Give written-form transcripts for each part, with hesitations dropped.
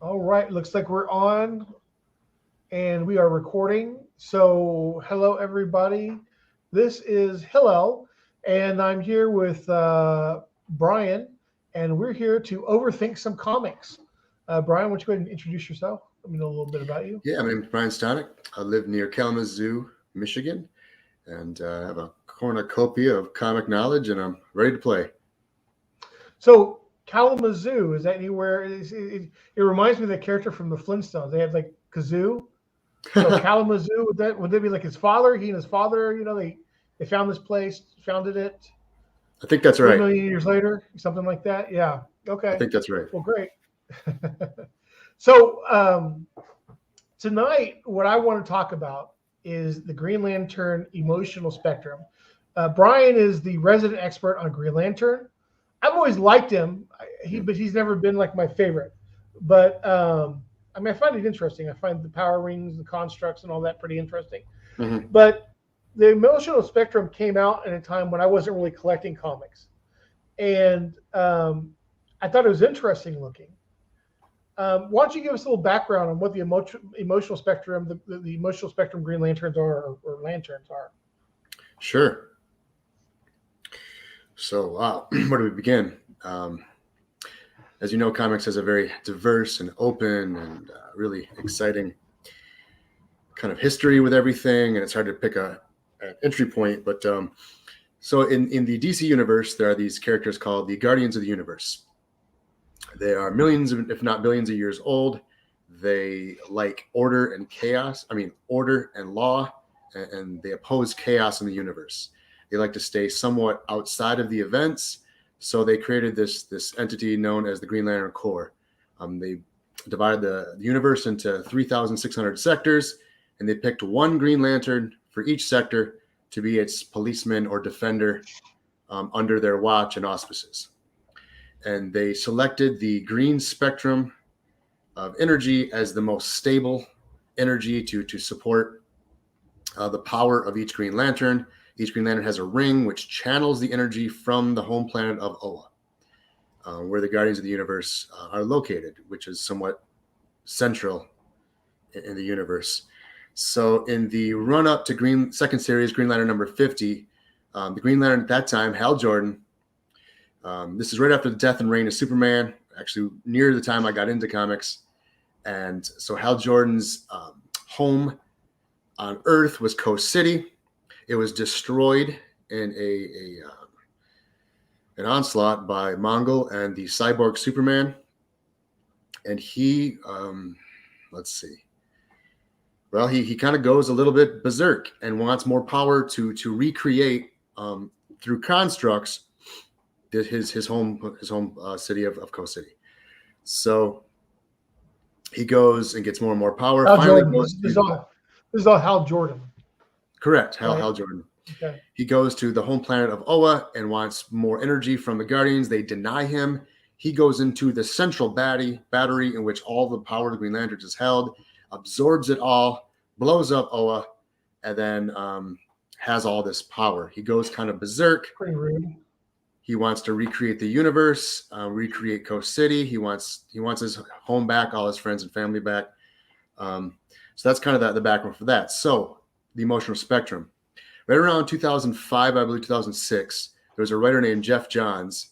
All right, looks like we're on and we are recording. So, hello everybody. This is Hillel, and I'm here with Brian, and we're here to overthink some comics. Brian, why don't you go ahead and introduce yourself? Let me know a little bit about you. Yeah, my name is Brian Stonick. I live near Kalamazoo, Michigan, and I have a cornucopia of comic knowledge, and I'm ready to play. So, Kalamazoo, is that anywhere? It reminds me of the character from the Flintstones. They had like Kazoo. So Kalamazoo, would that be like his father? He and his father, they found this place, founded it I think that's three right. million years later, something like that. Yeah. I Okay. think that's right. Well, great. So tonight, what I want to talk about is the Green Lantern emotional spectrum. Brian is the resident expert on Green Lantern. I've always liked him, but he's never been like my favorite. But I mean, I find it interesting. I find the power rings, the constructs, and all that pretty interesting. Mm-hmm. But the emotional spectrum came out at a time when I wasn't really collecting comics, and I thought it was interesting looking. Why don't you give us a little background on what the emotional spectrum, the emotional spectrum Green Lanterns are, or lanterns are? Sure. So, where do we begin? As you know, comics has a very diverse and open and really exciting kind of history with everything, and it's hard to pick an entry point. But so in the DC universe, there are these characters called the Guardians of the Universe. They are millions, if not billions of years old. They like order and chaos. I mean, order and law, and they oppose chaos in the universe. They like to stay somewhat outside of the events. So they created this entity known as the Green Lantern Corps. They divided the universe into 3,600 sectors, and they picked one Green Lantern for each sector to be its policeman or defender under their watch and auspices. And they selected the green spectrum of energy as the most stable energy to support the power of each Green Lantern. Each Green Lantern has a ring which channels the energy from the home planet of Oa, where the Guardians of the Universe are located, which is somewhat central in the universe. So in the run-up to second series, Green Lantern number 50, the Green Lantern at that time, Hal Jordan, this is right after the death and reign of Superman, actually near the time I got into comics. And so Hal Jordan's home on Earth was Coast City. It was destroyed in an onslaught by Mongol and the cyborg Superman. And he, let's see. Well, he kind of goes a little bit berserk and wants more power to recreate through constructs his home city of Coast City. So he goes and gets more and more power. Hal Finally, Jordan. This is all Hal Jordan. Correct, Right. Hal Jordan. Okay. He goes to the home planet of Oa and wants more energy from the Guardians. They deny him. He goes into the central battery in which all the power of the Green Lanterns is held, absorbs it all, blows up Oa, and then has all this power. He goes kind of berserk. Pretty rude. He wants to recreate the universe, recreate Coast City. He wants his home back, all his friends and family back. So that's kind of the background for that. So the emotional spectrum. Right around 2005, I believe 2006, there was a writer named Jeff Johns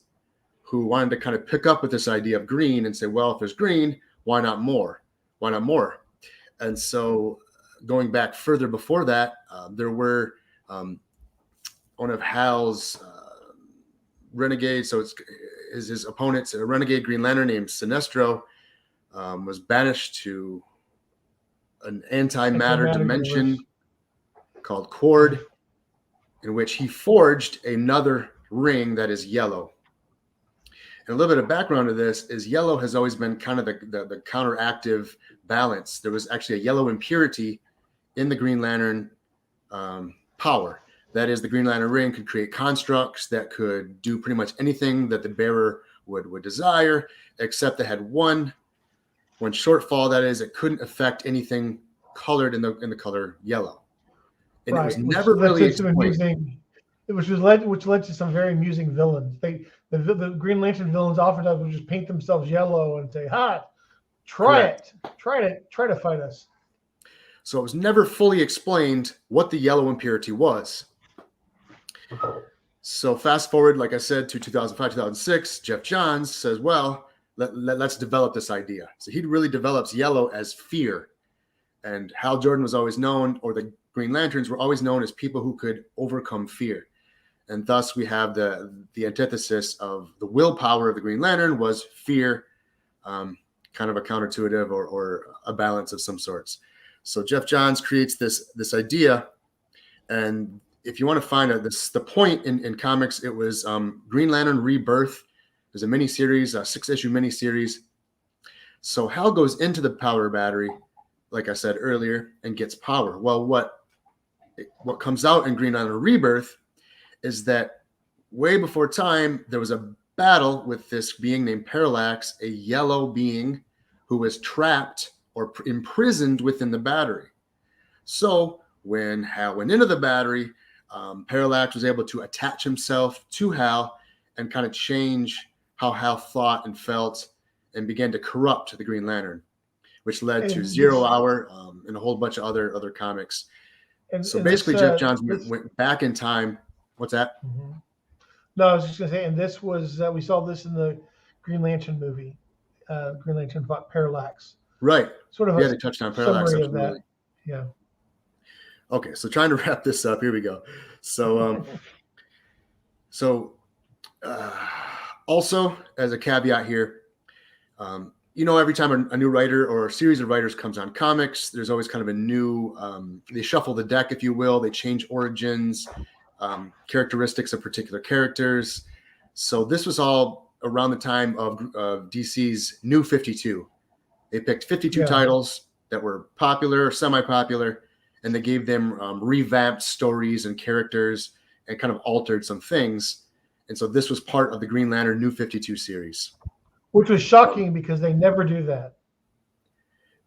who wanted to kind of pick up with this idea of green and say, well, if there's green, why not more? Why not more? And so going back further before that, there were one of Hal's Renegade, so it's his opponent's a Renegade Green Lantern named Sinestro, was banished to an antimatter dimension universe called Cord, in which he forged another ring that is yellow. And a little bit of background to this is yellow has always been kind of the counteractive balance. There was actually a yellow impurity in the Green Lantern power. That is, the Green Lantern ring could create constructs that could do pretty much anything that the bearer would desire, except it had one shortfall. That is, it couldn't affect anything colored in the color yellow. And right. It was never really explained. Which led to some very amusing villains. The Green Lantern villains oftentimes would just paint themselves yellow and say, "Ha, Try to fight us. So it was never fully explained what the yellow impurity was. So fast forward, like I said, to 2005, 2006, Jeff Johns says, well, let's develop this idea. So he really develops yellow as fear. And Hal Jordan was always known, or the Green Lanterns were always known as people who could overcome fear. And thus we have the antithesis of the willpower of the Green Lantern was fear, kind of a counterintuitive or a balance of some sorts. So Jeff Johns creates this idea. And if you want to find out the point in comics, it was Green Lantern Rebirth. There's a miniseries, a 6-issue miniseries. So Hal goes into the power battery, like I said earlier, and gets power. Well, what comes out in Green Lantern Rebirth is that way before time, there was a battle with this being named Parallax, a yellow being who was trapped or imprisoned within the battery. So when Hal went into the battery, Parallax was able to attach himself to Hal and kind of change how Hal thought and felt and began to corrupt the Green Lantern, which led to Zero Hour and a whole bunch of other comics. So basically, Jeff Johns went back in time. What's that? Mm-hmm. No, I was just going to say, and this was, we saw this in the Green Lantern movie, Green Lantern about Parallax. Right. Sort of they touched on Parallax. Summary of that. Yeah. Okay, so trying to wrap this up. Here we go. So, also as a caveat here, every time a new writer or a series of writers comes on comics, there's always kind of a new, they shuffle the deck, if you will. They change origins, characteristics of particular characters. So this was all around the time of DC's New 52. They picked 52 titles that were popular, semi-popular, and they gave them revamped stories and characters and kind of altered some things. And so this was part of the Green Lantern New 52 series. Which was shocking because they never do that.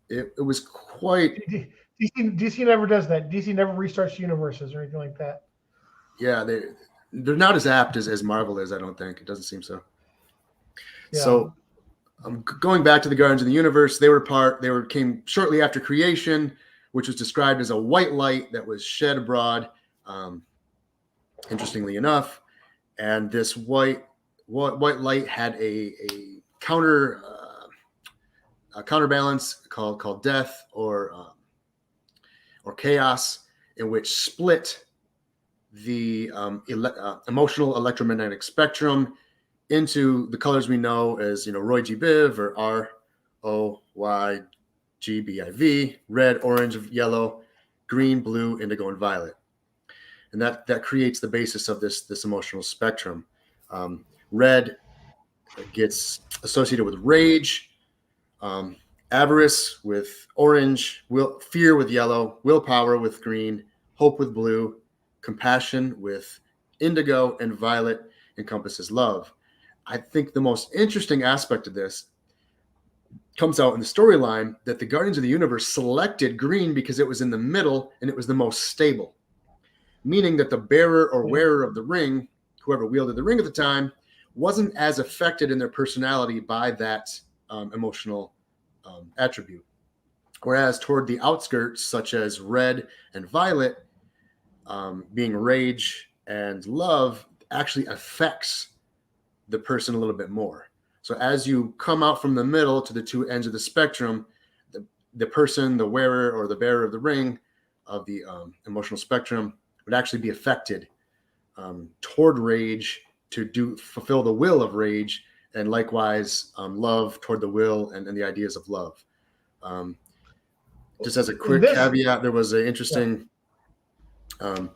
It was quite... DC never does that. DC never restarts universes or anything like that. Yeah, they're not as apt as Marvel is, I don't think. It doesn't seem so. Yeah. So going back to the Guardians of the Universe, came shortly after creation, which was described as a white light that was shed abroad, interestingly enough. And this white light had a counterbalance called death or chaos, in which split the emotional electromagnetic spectrum into the colors we know as Roy G. Biv or ROYGBIV: red, orange, yellow, green, blue, indigo, and violet. And that creates the basis of this emotional spectrum. Red gets associated with rage, avarice with orange, fear with yellow, willpower with green, hope with blue, compassion with indigo, and violet encompasses love. I think the most interesting aspect of this comes out in the storyline that the Guardians of the Universe selected green because it was in the middle and it was the most stable, meaning that the bearer or wearer of the ring, whoever wielded the ring at the time, wasn't as affected in their personality by that emotional attribute. Whereas toward the outskirts, such as red and violet, being rage and love, actually affects the person a little bit more. So as you come out from the middle to the two ends of the spectrum, the person, the wearer or the bearer of the ring of the emotional spectrum would actually be affected toward rage to fulfill the will of rage, and likewise love toward the will and the ideas of love. Just as a quick caveat, there was an interesting, I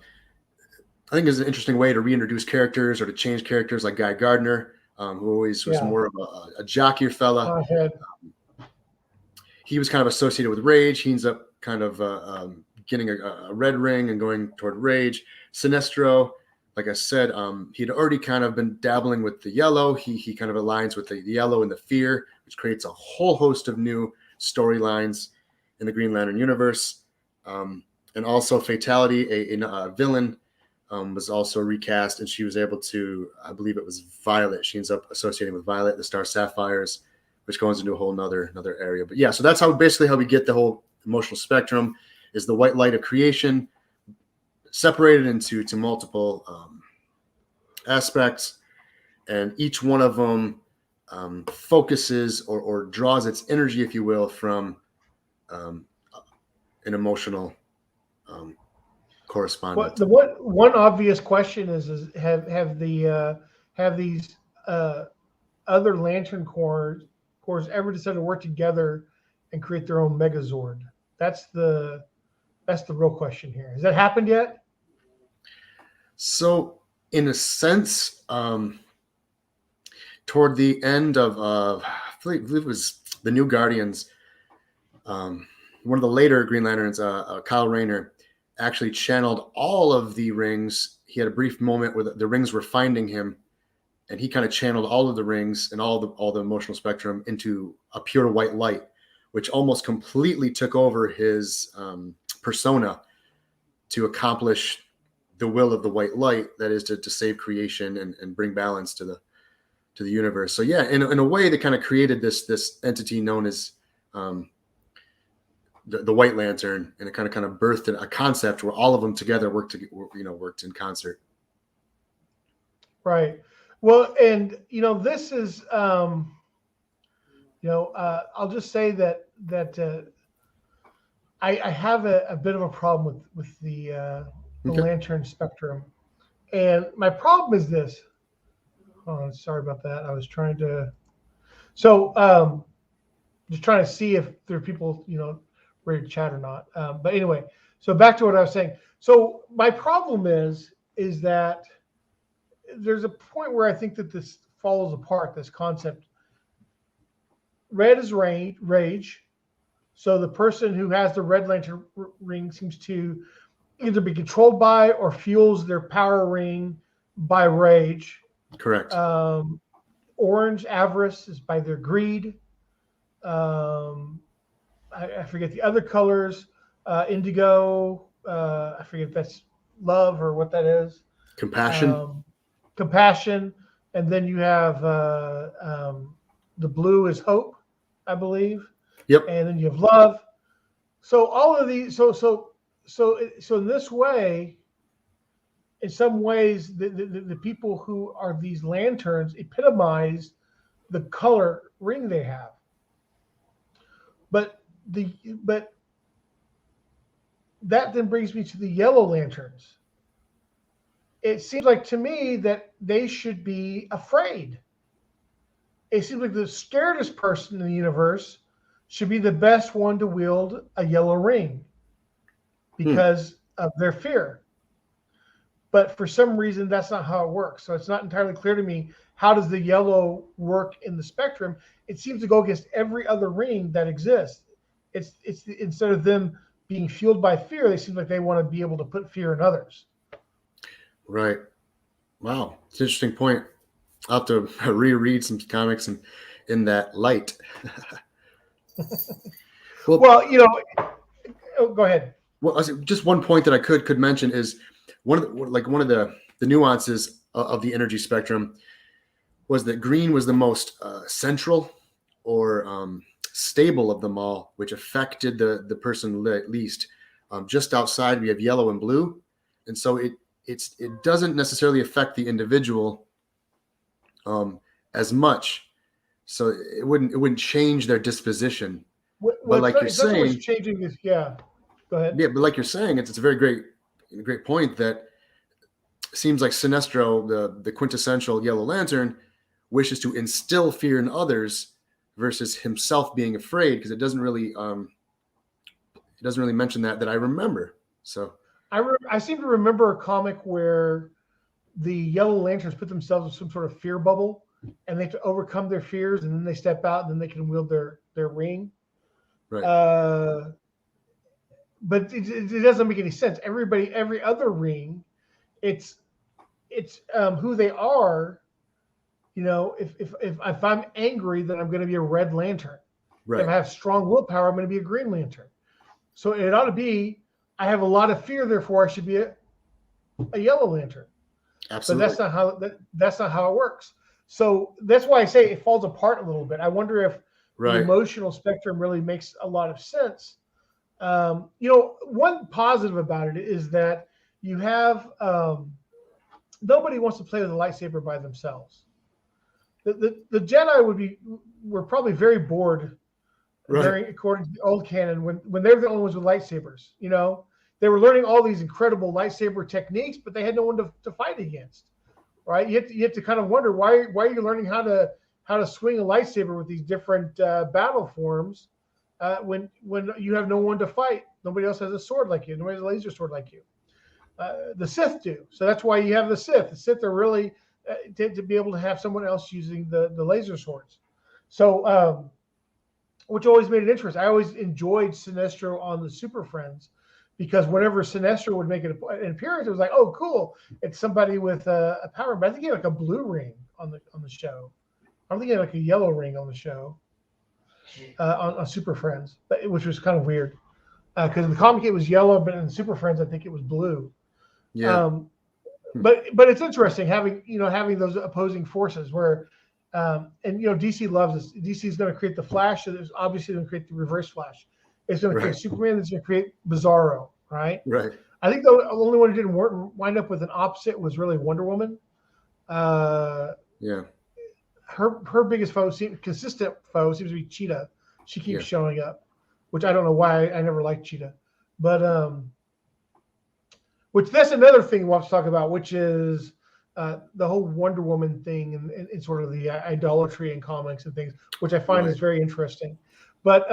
think it's an interesting way to reintroduce characters or to change characters, like Guy Gardner, who always was more of a jockier fella. He was kind of associated with rage. He ends up kind of getting a red ring and going toward rage. Sinestro, like I said, he'd already kind of been dabbling with the yellow. He kind of aligns with the yellow and the fear, which creates a whole host of new storylines in the Green Lantern universe. And also Fatality, a villain, was also recast, and she was able to, I believe it was Violet. She ends up associating with Violet, the Star Sapphires, which goes into a whole another area. But yeah, so that's how we get the whole emotional spectrum, is the white light of creation separated into multiple aspects, and each one of them focuses or draws its energy, if you will, from an emotional correspondent. Well, one obvious question is have these other Lantern Corps ever decided to work together and create their own Megazord? That's the real question here. Has that happened yet? So, in a sense, toward the end of I believe it was the New Guardians, one of the later Green Lanterns, Kyle Raynor, actually channeled all of the rings. He had a brief moment where the rings were finding him, and he kind of channeled all of the rings and all the emotional spectrum into a pure white light, which almost completely took over his persona to accomplish the will of the white light, that is to save creation and bring balance to the universe. So yeah, in a way, they kind of created this entity known as the White Lantern, and it kind of birthed a concept where all of them together worked in concert. Right. Well, and this is I'll just say that I have a bit of a problem with the Lantern spectrum, and my problem is this. Oh, sorry about that. I was trying to, just trying to see if there are people ready to chat or not. But anyway, so back to what I was saying. So my problem is that there's a point where I think that this falls apart. This concept. Red is rage. So the person who has the Red Lantern ring seems to either be controlled by or fuels their power ring by rage. Correct. Orange, avarice, is by their greed. I forget the other colors. Indigo, I forget if that's love or what that is. Compassion. Compassion. And then you have the blue is hope, I believe. Yep. And then you have love. So all of these, so in this way, in some ways, the people who are these lanterns epitomize the color ring they have. But that then brings me to the yellow lanterns. It seems like to me that they should be afraid. It seems like the scaredest person in the universe should be the best one to wield a yellow ring because of their fear. But for some reason, that's not how it works. So it's not entirely clear to me, how does the yellow work in the spectrum? It seems to go against every other ring that exists. It's instead of them being fueled by fear, they seem like they want to be able to put fear in others. Right. Wow. It's an interesting point. I'll have to reread some comics in that light. Well, go ahead. Well, just one point that I could mention is one of the nuances of the energy spectrum was that green was the most central or stable of them all, which affected the person least. Just outside, we have yellow and blue, and so it doesn't necessarily affect the individual as much. So it wouldn't change their disposition. But like you're saying, changing this, yeah. Go ahead. Yeah, but like you're saying, it's a very great point that seems like Sinestro, the quintessential Yellow Lantern, wishes to instill fear in others versus himself being afraid, because it doesn't really mention that I remember. So I seem to remember a comic where the Yellow Lanterns put themselves in some sort of fear bubble, and they have to overcome their fears, and then they step out, and then they can wield their ring. Right. But it doesn't make any sense. Every other ring, it's who they are. If I'm angry, then I'm going to be a Red Lantern. Right. If I have strong willpower, I'm going to be a Green Lantern. So it ought to be, I have a lot of fear, therefore I should be a Yellow Lantern. Absolutely. But that's not how it works. So that's why I say it falls apart a little bit. I wonder if the Right. emotional spectrum really makes a lot of sense. One positive about it is that you have nobody wants to play with a lightsaber by themselves. The Jedi were probably very bored, Right. according to the old canon, when they were the only ones with lightsabers. They were learning all these incredible lightsaber techniques, but they had no one to fight against. Right? You have to kind of wonder why are you learning how to swing a lightsaber with these different battle forms when you have no one to fight. Nobody else has a sword like you. Nobody has a laser sword like you. The Sith do. So that's why you have the Sith. The Sith are really to be able to have someone else using the laser swords. So, which always made it interesting. I always enjoyed Sinestro on the Super Friends because whenever Sinestro would make an appearance, it was like, oh, cool. It's somebody with a power. But I think he had like a blue ring on the show. I don't think he had like a yellow ring on the show on Super Friends, which was kind of weird because in the comic it was yellow, but in Super Friends I think it was blue. Yeah. But it's interesting having those opposing forces where, DC loves this. DC is going to create the Flash. So there's obviously going to create the Reverse Flash. It's going to create Superman. It's going to create Bizarro. Right. Right. I think the only one who didn't wind up with an opposite was really Wonder Woman. Yeah. Her biggest consistent foe seems to be Cheetah. She keeps showing up, which I don't know why. I never liked Cheetah, but which that's another thing we'll have to talk about, which is the whole Wonder Woman thing and sort of the idolatry in comics and things, which I find is very interesting. But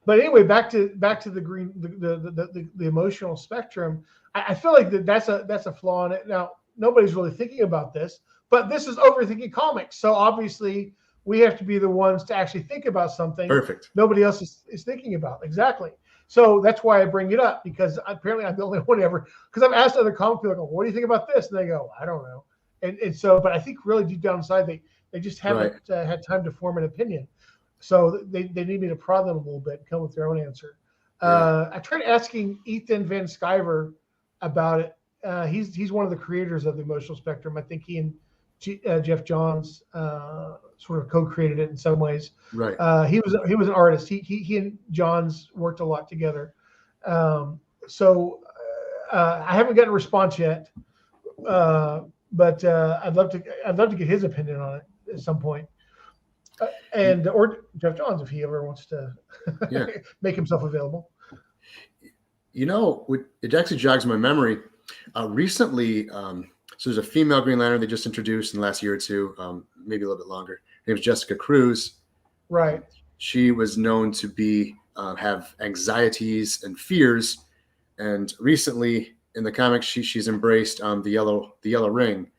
anyway, back to the emotional spectrum. I feel like that's a flaw in it. Now nobody's really thinking about this, but this is Overthinking Comics, so obviously we have to be the ones to actually think about something. Perfect. Nobody else is thinking about. Exactly. So that's why I bring it up, because apparently I'm the only one ever. Because I've asked other comic people, what do you think about this? And they go, I don't know. And so, but I think really deep down inside, they just haven't had time to form an opinion. So they need me to prod them a little bit and come with their own answer. I tried asking Ethan Van Sciver about it. He's one of the creators of the emotional spectrum. I think he and Jeff Johns sort of co-created it in some ways. Right. He was an artist. He and Johns worked a lot together. So I haven't gotten a response yet, but I'd love to get his opinion on it at some point. Or Jeff Johns if he ever wants to make himself available. It actually jogs my memory. Recently, so there's a female Green Lantern they just introduced in the last year or two, maybe a little bit longer. Her name is Jessica Cruz. Right. She was known to have anxieties and fears, and recently in the comics she's embraced the yellow ring,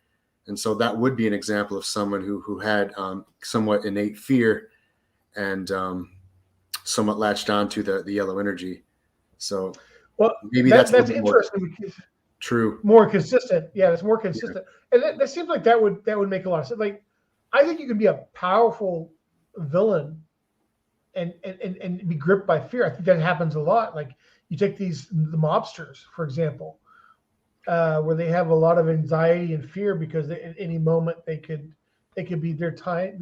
and so that would be an example of someone who had somewhat innate fear and somewhat latched onto the yellow energy. So maybe that's interesting because true. More consistent. Yeah, it's more consistent. Yeah. And that seems like that would make a lot of sense. Like, I think you can be a powerful villain and be gripped by fear. I think that happens a lot. Like, you take the mobsters, for example, where they have a lot of anxiety and fear because at any moment they could be their time.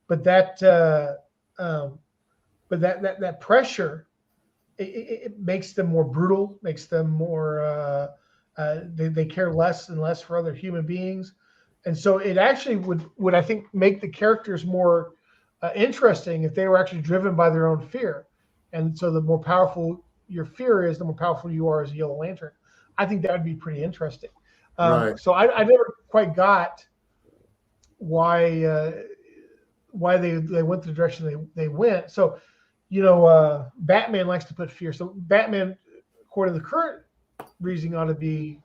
But that pressure, it makes them more brutal, makes them more they care less and less for other human beings, and so it actually would I think make the characters more interesting if they were actually driven by their own fear. And so the more powerful your fear is, the more powerful you are as a Yellow Lantern. I think that would be pretty interesting. So I never quite got why they went the direction they went. So Batman likes to put fear. So Batman, according to the current reasoning, ought to be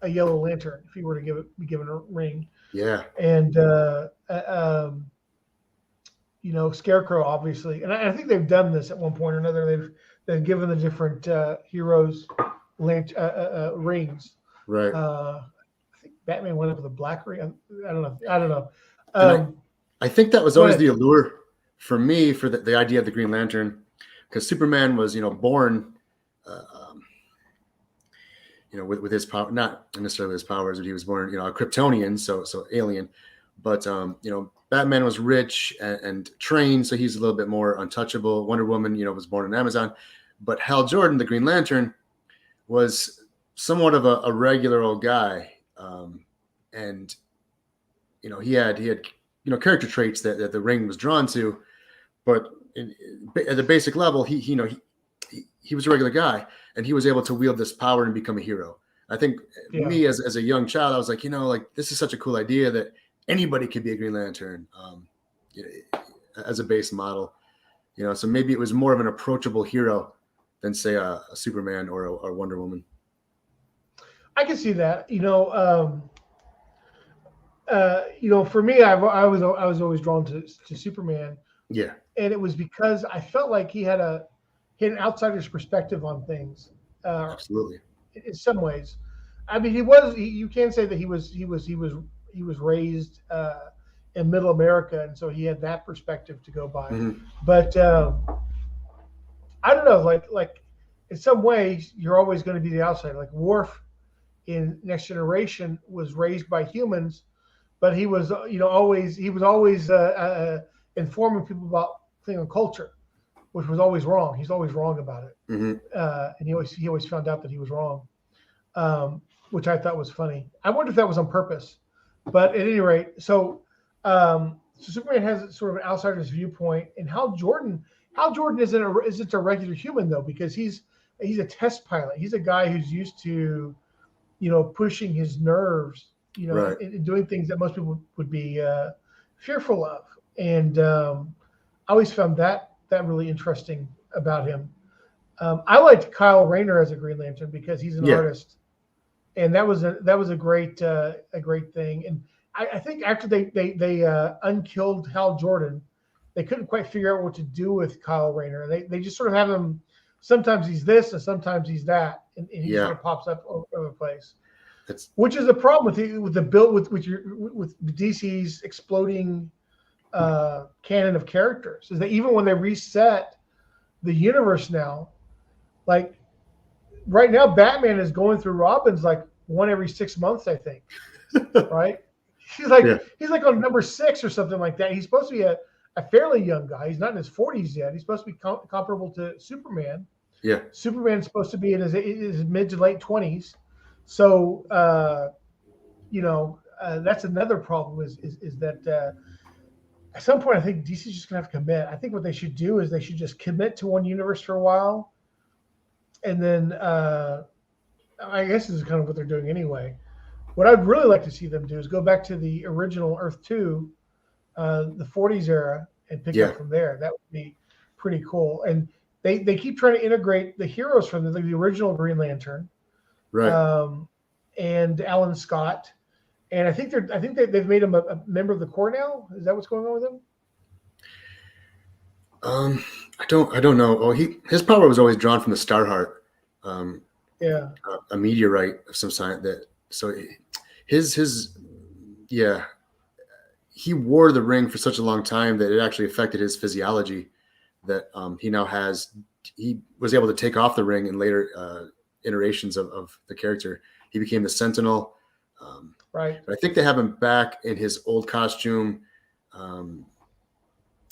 a Yellow Lantern if he were to be given a ring. Yeah. And Scarecrow, obviously, and I think they've done this at one point or another. They've given the different heroes rings. Right. I think Batman went up with a black ring. I don't know. I think that was always the allure for me for the idea of the Green Lantern, because Superman was, born, with his power, not necessarily his powers, but he was born, a Kryptonian, so alien. But Batman was rich and trained, so he's a little bit more untouchable. Wonder Woman, was born in Amazon, but Hal Jordan, the Green Lantern, was somewhat of a regular old guy, and he had character traits that the Ring was drawn to, but at the basic level, he was a regular guy, and he was able to wield this power and become a hero. I think me as a young child, I was like, this is such a cool idea that anybody could be a Green Lantern, as a base model. So maybe it was more of an approachable hero than say a Superman or a Wonder Woman. I can see that. For me, I was always drawn to Superman. Yeah. And it was because I felt like he had an outsider's perspective on things. Absolutely. In some ways, I mean, you can say that he was raised in Middle America, and so he had that perspective to go by. Mm-hmm. But I don't know, like in some ways, you're always going to be the outsider. Like Worf in Next Generation was raised by humans, but he was always informing people about thing on culture, which was always wrong. He's always wrong about it, mm-hmm. And he always found out that he was wrong, which I thought was funny. I wonder if that was on purpose, but at any rate, so Superman has sort of an outsider's viewpoint, and Hal Jordan isn't a regular human though, because he's a test pilot. He's a guy who's used to pushing his nerves, right. and doing things that most people would be fearful of. And I always found that really interesting about him. I liked Kyle Rayner as a Green Lantern because he's an artist, and that was a great thing. And I think after they unkilled Hal Jordan, they couldn't quite figure out what to do with Kyle Rayner. They just sort of have him. Sometimes he's this, and sometimes he's that, and he sort of pops up all over the place. Which is the problem with the build with DC's exploding canon of characters, is that even when they reset the universe now, like right now, Batman is going through Robin's like one every 6 months, I think. Right? He's like on number 6 or something like that. He's supposed to be a fairly young guy. He's not in his 40s yet. He's supposed to be comparable to Superman. Yeah. Superman's supposed to be in his mid to late 20s. So, that's another problem is that at some point I think DC's just going to have to commit. I think what they should do is they should just commit to one universe for a while. And then I guess this is kind of what they're doing anyway. What I'd really like to see them do is go back to the original Earth 2, the 40s era, and pick up from there. That would be pretty cool. And they keep trying to integrate the heroes from the original Green Lantern, right? And Alan Scott, and I think they've made him a member of the Corps now. Is that what's going on with him? I don't know. Oh, his power was always drawn from the Starheart. A meteorite of some kind. He wore the ring for such a long time that it actually affected his physiology. That he was able to take off the ring in later iterations of the character. He became the Sentinel. Right. But I think they have him back in his old costume.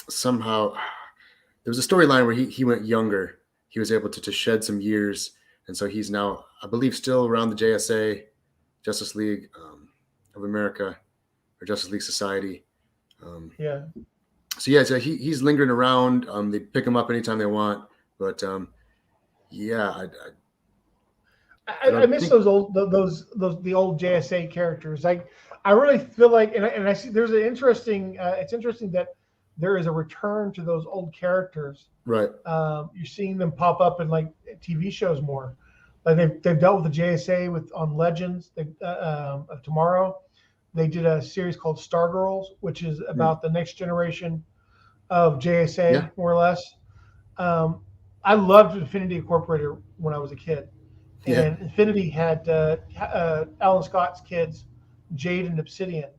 Somehow, there was a storyline where he went younger. He was able to shed some years, and so he's now, I believe, still around the JSA, Justice League of America, or Justice League Society. So he's lingering around. They pick him up anytime they want, but I miss those old the old JSA characters. I really feel like, and I see there's an interesting. It's interesting that there is a return to those old characters. Right. You're seeing them pop up in like TV shows more. Like they've dealt with the JSA on Legends of Tomorrow. They did a series called Stargirls, which is about the next generation of JSA, more or less. I loved Infinity Incorporated when I was a kid. And Infinity had Alan Scott's kids, Jade and Obsidian.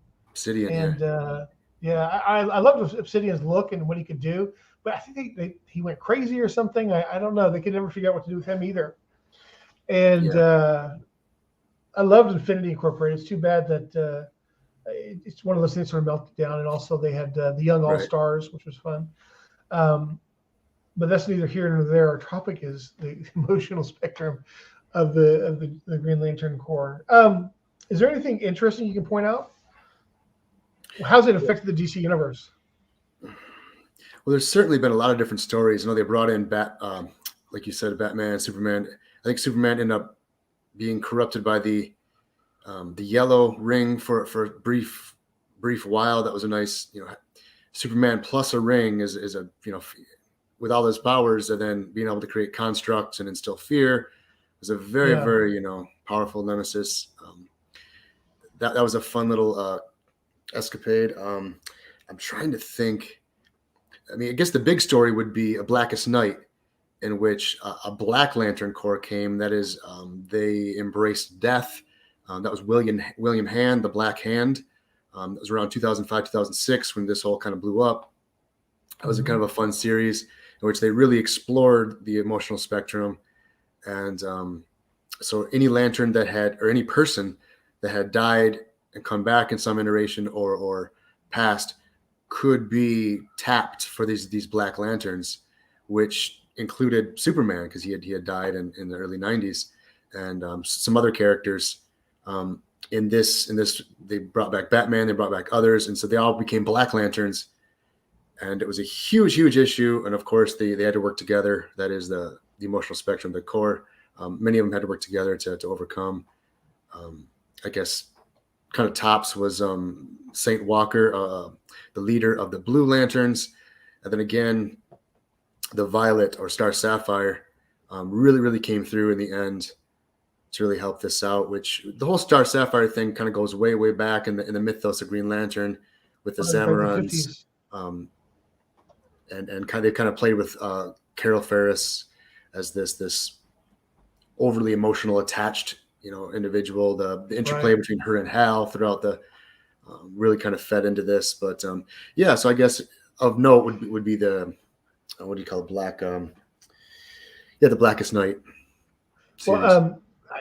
And I loved Obsidian's look and what he could do. But I think he went crazy or something. I don't know. They could never figure out what to do with him either. And I loved Infinity Incorporated. It's too bad that it's one of those things sort of melted down. And also they had the Young All Right. Stars, which was fun. But that's neither here nor there. Our topic is the emotional spectrum of the Green Lantern Corps. Is there anything interesting you can point out? How's it affected the DC universe? Well, there's certainly been a lot of different stories. I know they brought in like you said, Batman, Superman. I think Superman ended up being corrupted by the yellow ring for a brief while. That was a nice, Superman plus a ring is a, with all his powers, and then being able to create constructs and instill fear is a very, very, powerful nemesis. That was a fun little escapade. I'm trying to think. I mean, I guess the big story would be a Blackest Night, in which a Black Lantern Corps came. That is, they embraced death. That was William Hand, the Black Hand. It was around 2005, 2006 when this whole kind of blew up. It was a kind of a fun series in which they really explored the emotional spectrum. And so any lantern that had, or any person that had died and come back in some iteration or passed could be tapped for these Black Lanterns, which included Superman, because he had died in the early 90s, and some other characters. In this, they brought back Batman, they brought back others, and so they all became Black Lanterns, and it was a huge issue. And of course, they had to work together. That is the emotional spectrum, the core. Many of them had to work together to overcome. I guess kind of tops was Saint Walker, the leader of the Blue Lanterns, and then again, the Violet or Star Sapphire really came through in the end to really help this out. Which the whole Star Sapphire thing kind of goes way back in the mythos of Green Lantern with the Zamorans, and they kind of played with Carol Ferris as this overly emotional, attached individual. The interplay between her and Hal throughout the really kind of fed into this. But so I guess of note would be the what do you call it? The Blackest Night series. Well,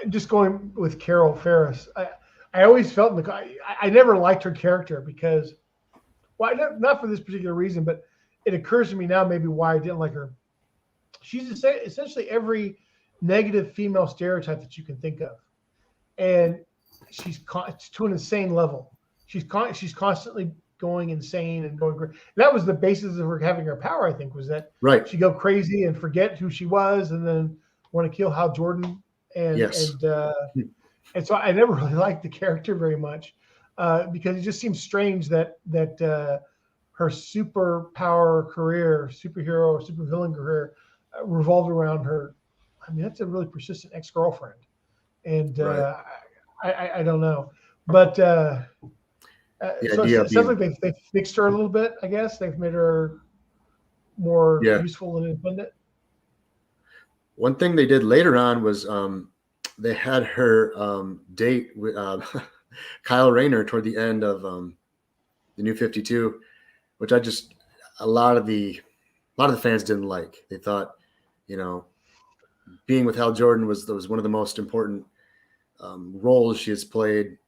just going with Carol Ferris, I always felt I never liked her character because, well, not for this particular reason, but it occurs to me now maybe why I didn't like her. She's essentially every negative female stereotype that you can think of, and she's to an insane level. She's constantly going insane and going crazy. That was the basis of her having her power, I think, was that she'd go crazy and forget who she was, and then want to kill Hal Jordan. And and so I never really liked the character very much because it just seems strange that her superpower career, superhero or supervillain career, revolved around her. I mean, that's a really persistent ex-girlfriend, and I don't know, but so it sounds like they've fixed her a little bit. I guess they've made her more useful and independent. One thing they did later on was they had her date with Kyle Raynor toward the end of the New 52, which a lot of the fans didn't like. They thought, being with Hal Jordan was one of the most important roles she has played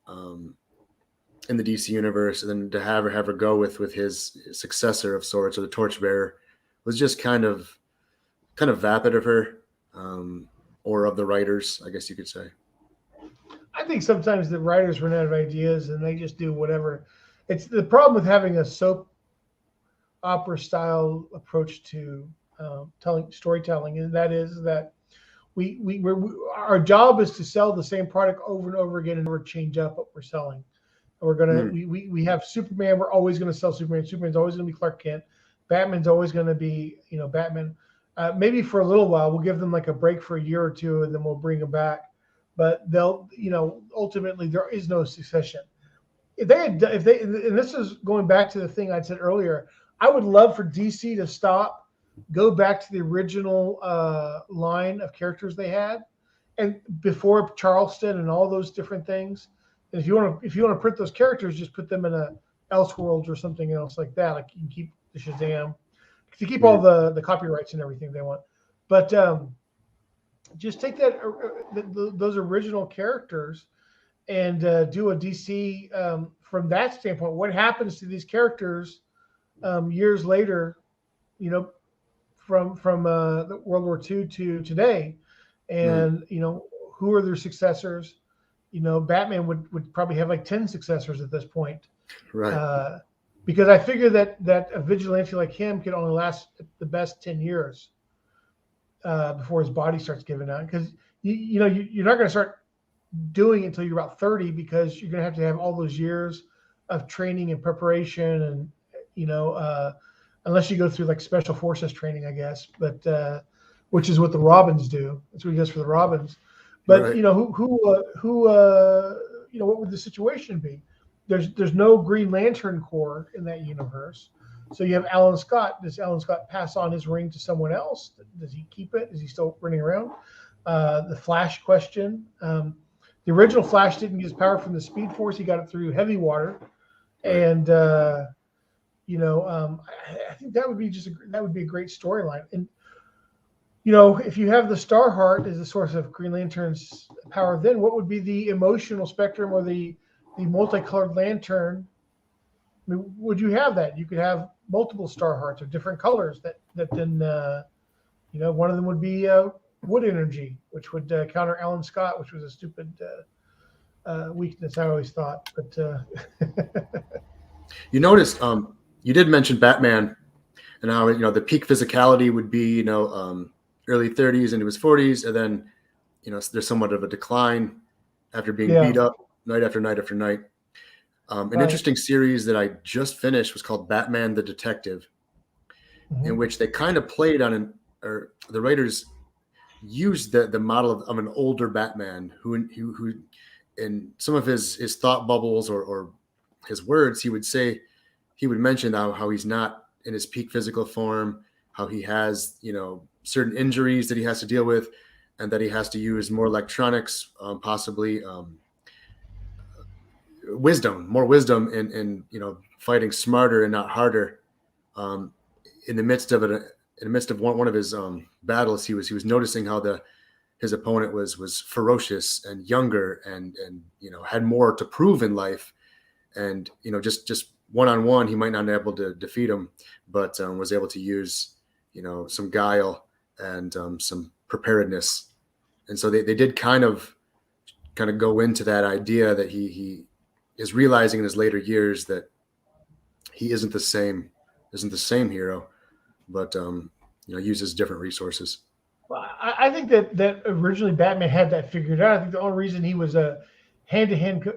in the DC universe, and then to have her go with his successor of sorts, or the Torchbearer, was just kind of vapid of her. Or of the writers, I guess you could say. I think sometimes the writers run out of ideas and they just do whatever. It's the problem with having a soap opera style approach to storytelling, and that is that our job is to sell the same product over and over again and never change up what we're selling. And we're gonna we have Superman. We're always going to sell Superman. Superman's always going to be Clark Kent. Batman's always going to be Batman. Maybe for a little while, we'll give them like a break for a year or two, and then we'll bring them back. But they'll, ultimately there is no succession. And this is going back to the thing I said earlier. I would love for DC to stop, go back to the original line of characters they had, and before Charleston and all those different things. And if you want to print those characters, just put them in a Elseworlds or something else like that. Like you can keep the Shazam. To keep all the copyrights and everything they want, but just take those original characters and do a DC from that standpoint, what happens to these characters years later, from the World War II to today, and who are their successors? Batman would probably have like 10 successors at this point, Right. because I figure that a vigilante like him could only last the best 10 years before his body starts giving out. Because you're not going to start doing it until you're about 30, because you're going to have all those years of training and preparation, and unless you go through like special forces training, I guess, but which is what the Robins do. That's what he does for the Robins. But Right. what would the situation be? There's no Green Lantern Corps in that universe. So you have Alan Scott. Does Alan Scott pass on his ring to someone else? Does he keep it? Is he still running around? The Flash question. The original Flash didn't get his power from the Speed Force. He got it through heavy water. Right. And I think that would be a great storyline. And if you have the Starheart as the source of Green Lantern's power, then what would be the emotional spectrum, or the multicolored lantern? I mean, would you have that? You could have multiple Starhearts of different colors that then one of them would be wood energy, which would counter Alan Scott, which was a stupid weakness, I always thought. But you noticed, you did mention Batman, and how the peak physicality would be early 30s into his 40s, and then there's somewhat of a decline after being beat up night after night after night. An interesting series that I just finished was called Batman the Detective, in which they kind of played on the writers used the model of an older Batman who in some of his thought bubbles or his words, he would mention how he's not in his peak physical form, how he has certain injuries that he has to deal with, and that he has to use more electronics, possibly more wisdom in fighting smarter and not harder. In the midst of one of his battles, he was noticing how his opponent was ferocious and younger and had more to prove in life, and just one-on-one he might not be able to defeat him, but was able to use some guile and some preparedness. And so they did kind of go into that idea that he is realizing in his later years that he isn't the same hero, but uses different resources. Well, I think that originally Batman had that figured out. I think the only reason he was a hand-to-hand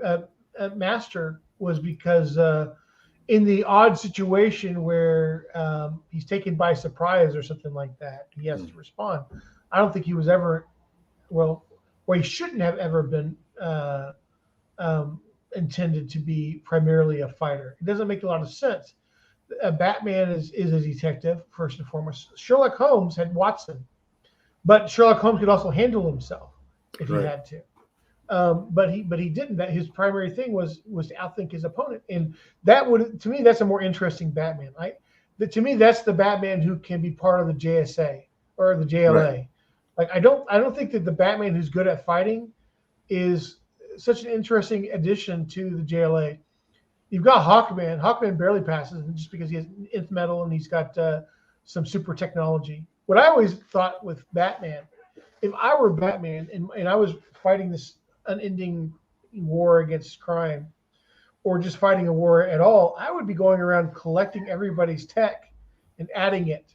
master was because in the odd situation where he's taken by surprise or something like that, he has to respond. I don't think he was ever, where he shouldn't have ever been intended to be primarily a fighter. It doesn't make a lot of sense. Batman is a detective, first and foremost. Sherlock Holmes had Watson, but Sherlock Holmes could also handle himself if he had to. But he didn't. That his primary thing was to outthink his opponent, and to me that's a more interesting Batman. To me that's the Batman who can be part of the JSA or the JLA. Right. Like I don't think that the Batman who's good at fighting is such an interesting addition to the JLA. You've got Hawkman. Hawkman barely passes just because he has nth metal and he's got some super technology. What I always thought with Batman, if I were Batman and I was fighting this unending war against crime, or just fighting a war at all, I would be going around collecting everybody's tech and adding it.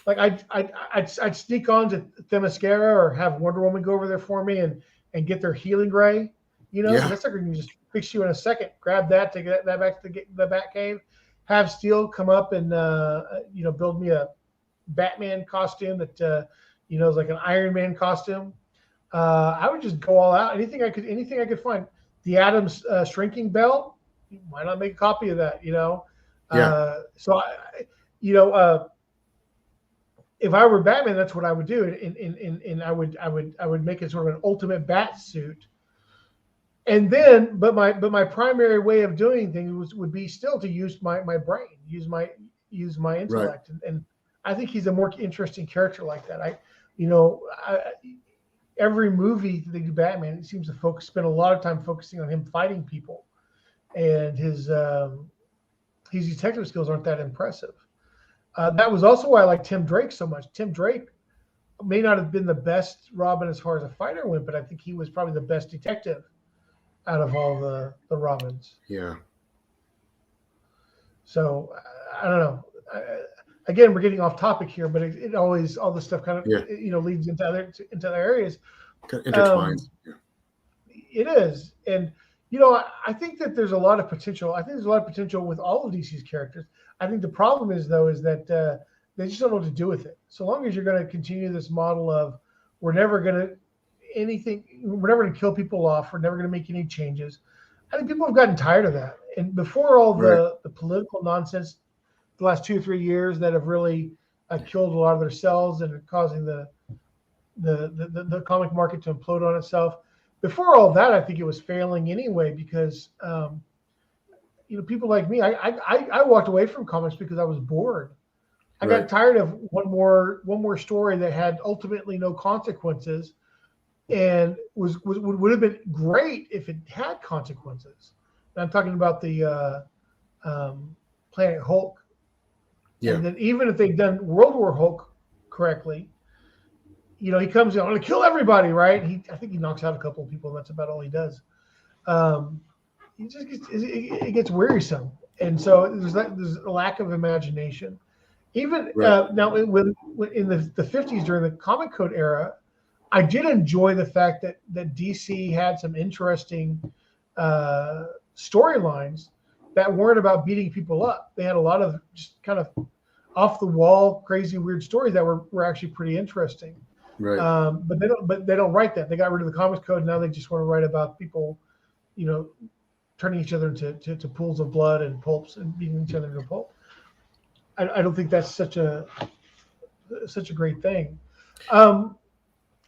Like I'd sneak on to Themyscira or have Wonder Woman go over there for me and get their healing ray. That sucker can just fix you in a second. Grab that to get that back to the Batcave. Have Steel come up and build me a Batman costume that is like an Iron Man costume. I would just go all out. Anything I could find. The Atom's shrinking belt. Why not make a copy of that? If I were Batman, that's what I would do, and I would make it sort of an ultimate bat suit. And then, but my primary way of doing things would be still to use my brain, use my intellect, right. And I think he's a more interesting character like that. Every movie that they do Batman, it seems to spend a lot of time focusing on him fighting people, and his detective skills aren't that impressive. That was also why I like Tim Drake so much. Tim Drake may not have been the best Robin as far as a fighter went, but I think he was probably the best detective out of all the Robins. Yeah. So I don't know. Again, we're getting off topic here, but it always, all this stuff kind of leads into other areas. Kind of intertwines. It is, and I think that there's a lot of potential. I think there's a lot of potential with all of DC's characters. I think the problem is that they just don't know what to do with it. So long as you're going to continue this model of we're never going to kill people off, we're never going to make any changes. I think people have gotten tired of that. And before all the political nonsense, the last 2 or 3 years that have really killed a lot of their cells and are causing the comic market to implode on itself. Before all that, I think it was failing anyway because people like me, I walked away from comics because I was bored. I got tired of one more story that had ultimately no consequences, and would have been great if it had consequences. And I'm talking about the Planet Hulk. Yeah. And then even if they'd done World War Hulk correctly, he comes in, I'm going to kill everybody, right? I think he knocks out a couple of people, and that's about all he does. It gets wearisome, and so there's a lack of imagination. Even now, in the 50s during the Comic Code era, I did enjoy the fact that DC had some interesting storylines that weren't about beating people up. They had a lot of just kind of off the wall, crazy, weird stories that were actually pretty interesting. Right. But they don't write that. They got rid of the Comics Code. Now they just want to write about people, turning each other into pools of blood and pulps and beating each other into a pulp. I don't think that's such a great thing. Go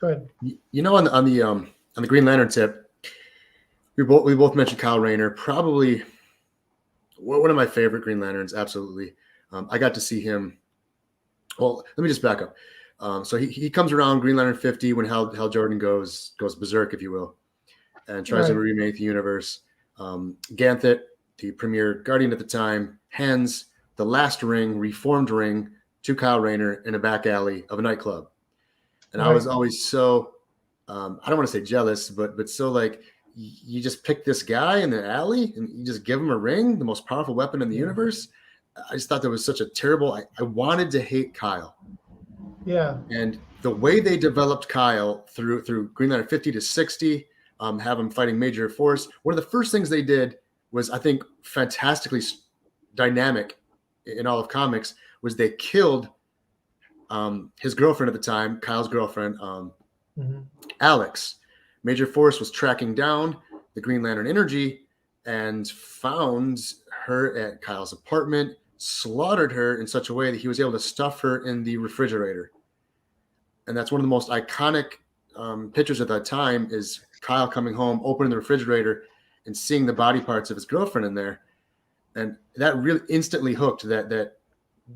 ahead. On the Green Lantern tip, we both mentioned Kyle Raynor, probably one of my favorite Green Lanterns. Absolutely. I got to see him. Well, let me just back up. So he comes around Green Lantern 50 when Hal Jordan goes berserk, if you will, and tries to remake the universe. Ganthet, the premier Guardian at the time, hands the last ring, reformed ring, to Kyle Raynor in a back alley of a nightclub. And I was always so, I don't want to say jealous, but so like, you just pick this guy in the alley and you just give him a ring, the most powerful weapon in the universe. I just thought that was such a terrible, I wanted to hate Kyle. Yeah. And the way they developed Kyle through Green Lantern 50 to 60, have him fighting Major Force. One of the first things they did was, I think, fantastically dynamic in all of comics, was they killed his girlfriend at the time, Kyle's girlfriend, Alex. Major Force was tracking down the Green Lantern energy and found her at Kyle's apartment, slaughtered her in such a way that he was able to stuff her in the refrigerator. And that's one of the most iconic pictures at that time, is Kyle coming home, opening the refrigerator, and seeing the body parts of his girlfriend in there. And that really instantly hooked that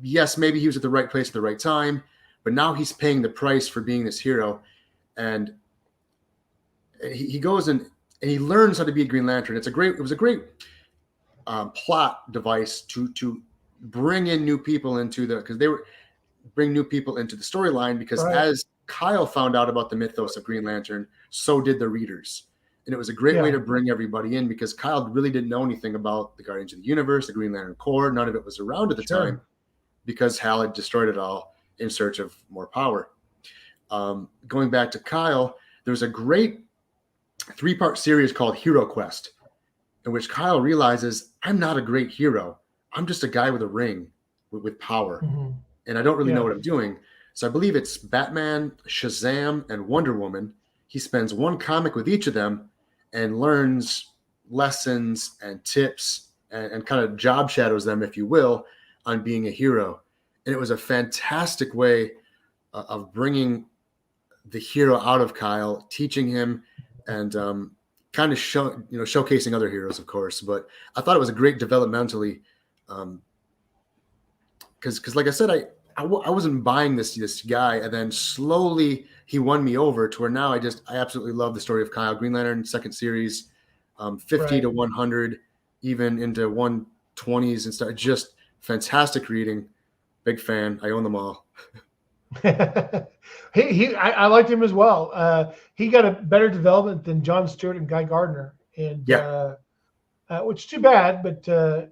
yes, maybe he was at the right place at the right time, but now he's paying the price for being this hero. And he goes and he learns how to be a Green Lantern. It was a great plot device to bring in new people into the storyline, because as Kyle found out about the mythos of Green Lantern, so did the readers. And it was a great way to bring everybody in, because Kyle really didn't know anything about the Guardians of the Universe, the Green Lantern Corps. None of it was around at the time, because Hal had destroyed it all in search of more power. Going back to Kyle, there's a great 3-part series called Hero Quest, in which Kyle realizes, I'm not a great hero. I'm just a guy with a ring with power. And I don't really know what I'm doing. So I believe it's Batman, Shazam, and Wonder Woman. He spends one comic with each of them and learns lessons and tips and kind of job shadows them, if you will, on being a hero. And it was a fantastic way of bringing the hero out of Kyle, teaching him, and kind of showcasing other heroes, of course. But I thought it was a great developmentally, because like I said, I wasn't buying this guy, and then slowly he won me over to where now I absolutely love the story of Kyle. Green Lantern second series, 50 to 100. even into 120s and stuff. Just fantastic reading. Big fan. I own them all. I liked him as well. He got a better development than John Stewart and Guy Gardner, and Yeah. which is too bad. But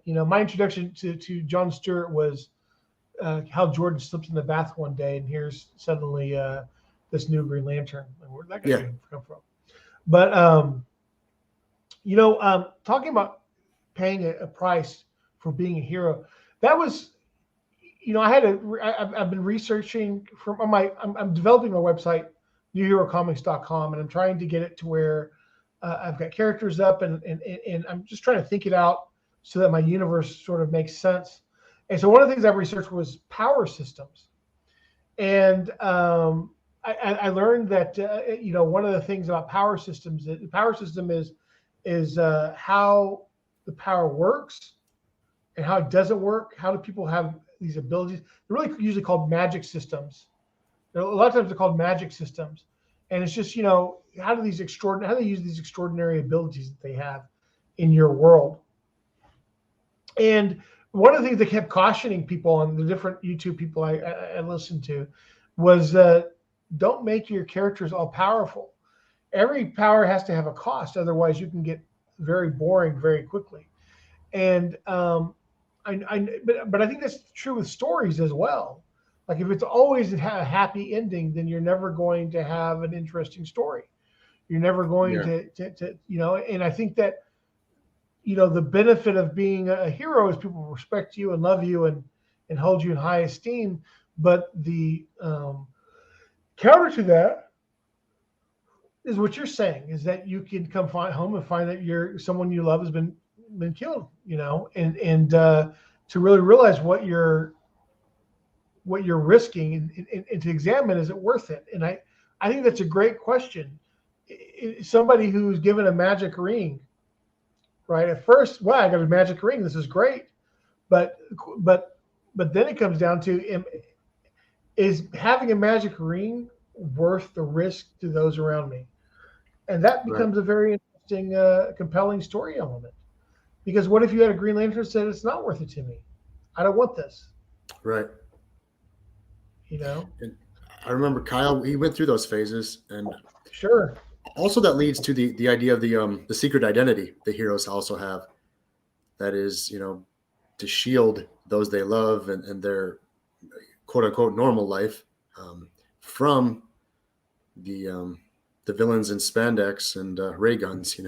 my introduction to John Stewart was Hal Jordan slips in the bath one day, and here's suddenly this new Green Lantern. Like, where'd that guy come from? But talking about paying a price for being a hero, that was, I've been researching I'm developing my website, newherocomics.com, and I'm trying to get it to where I've got characters up, and I'm just trying to think it out so that my universe sort of makes sense. And so one of the things I researched was power systems, and I learned that one of the things about power systems, that the power system is how the power works and how it doesn't work. How do people have these abilities? They're really usually called magic systems. A lot of times they're called magic systems, and it's just how do they use these extraordinary abilities that they have in your world. And one of the things they kept cautioning people on, the different YouTube people I listened to, was don't make your characters all powerful. Every power has to have a cost, otherwise you can get very boring very quickly. And but I think that's true with stories as well. Like if it's always a happy ending, then you're never going to have an interesting story. You're never going to and I think that the benefit of being a hero is people respect you and love you and hold you in high esteem. But the counter to that is what you're saying, is that you can come home and find that someone you love has been killed, and to really realize what you're risking and to examine, is it worth it? And I think that's a great question. Somebody who's given a magic ring, right? At first, wow, I got a magic ring. This is great. But then it comes down to, is having a magic ring worth the risk to those around me? And that becomes a very interesting, compelling story element. Because what if you had a Green Lantern that said, it's not worth it to me? I don't want this. Right. And I remember Kyle, he went through those phases, and sure. Also, that leads to the idea of the secret identity the heroes also have. That is, to shield those they love and their quote unquote normal life from the villains in spandex and ray guns.